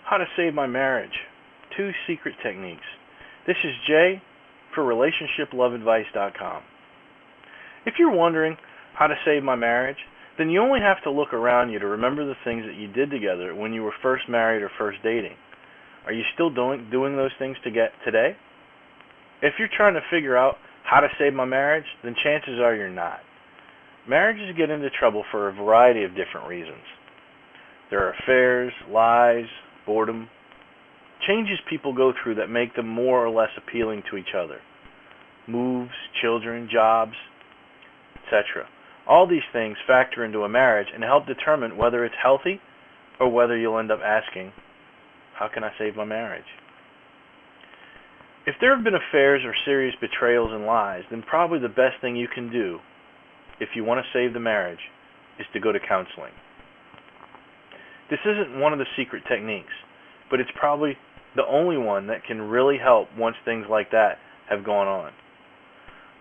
How to Save My Marriage. 2 Secret Techniques. This is Jay for RelationshipLoveAdvice.com. If you're wondering how to save my marriage, then you only have to look around you to remember the things that you did together when you were first married or first dating. Are you still doing those things today? If you're trying to figure out how to save my marriage, then chances are you're not. Marriages get into trouble for a variety of different reasons. There are affairs, lies, boredom, changes people go through that make them more or less appealing to each other. Moves, children, jobs, etc. All these things factor into a marriage and help determine whether it's healthy or whether you'll end up asking, how can I save my marriage? If there have been affairs or serious betrayals and lies, then probably the best thing you can do if you want to save the marriage is to go to counseling. This isn't one of the secret techniques, but it's probably the only one that can really help once things like that have gone on.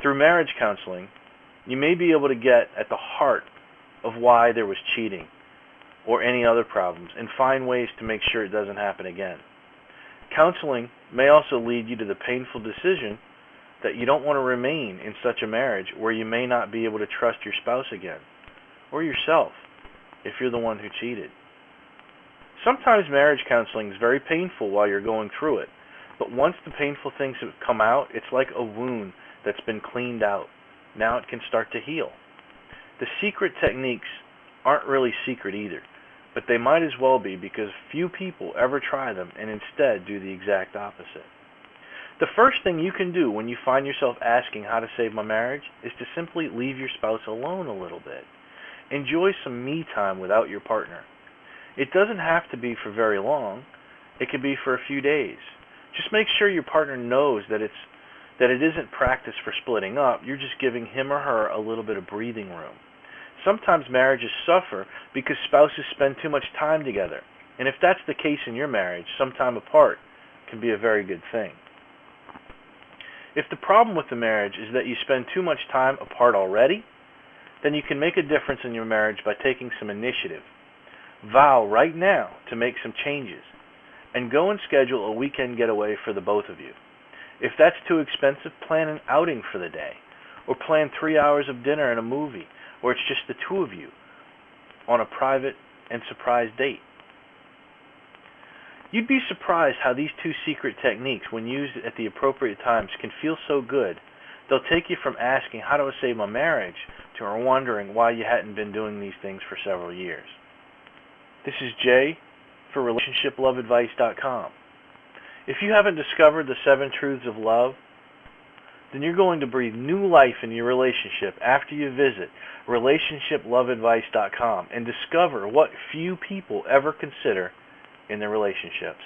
Through marriage counseling, you may be able to get at the heart of why there was cheating or any other problems and find ways to make sure it doesn't happen again. Counseling may also lead you to the painful decision that you don't want to remain in such a marriage where you may not be able to trust your spouse again, or yourself if you're the one who cheated. Sometimes marriage counseling is very painful while you're going through it, but once the painful things have come out, it's like a wound that's been cleaned out. Now it can start to heal. The secret techniques aren't really secret either, but they might as well be because few people ever try them and instead do the exact opposite. The first thing you can do when you find yourself asking how to save my marriage is to simply leave your spouse alone a little bit. Enjoy some me time without your partner. It doesn't have to be for very long. It could be for a few days. Just make sure your partner knows that it isn't practice for splitting up. You're just giving him or her a little bit of breathing room. Sometimes marriages suffer because spouses spend too much time together. And if that's the case in your marriage, some time apart can be a very good thing. If the problem with the marriage is that you spend too much time apart already, then you can make a difference in your marriage by taking some initiative. Vow right now to make some changes and go and schedule a weekend getaway for the both of you. If that's too expensive, plan an outing for the day, or plan 3 hours of dinner and a movie, or it's just the two of you on a private and surprise date. You'd be surprised how these 2 secret techniques, when used at the appropriate times, can feel so good. They'll take you from asking, how do I save my marriage, to wondering why you hadn't been doing these things for several years. This is Jay for RelationshipLoveAdvice.com. If you haven't discovered the 7 truths of love, then you're going to breathe new life in your relationship after you visit RelationshipLoveAdvice.com and discover what few people ever consider in their relationships.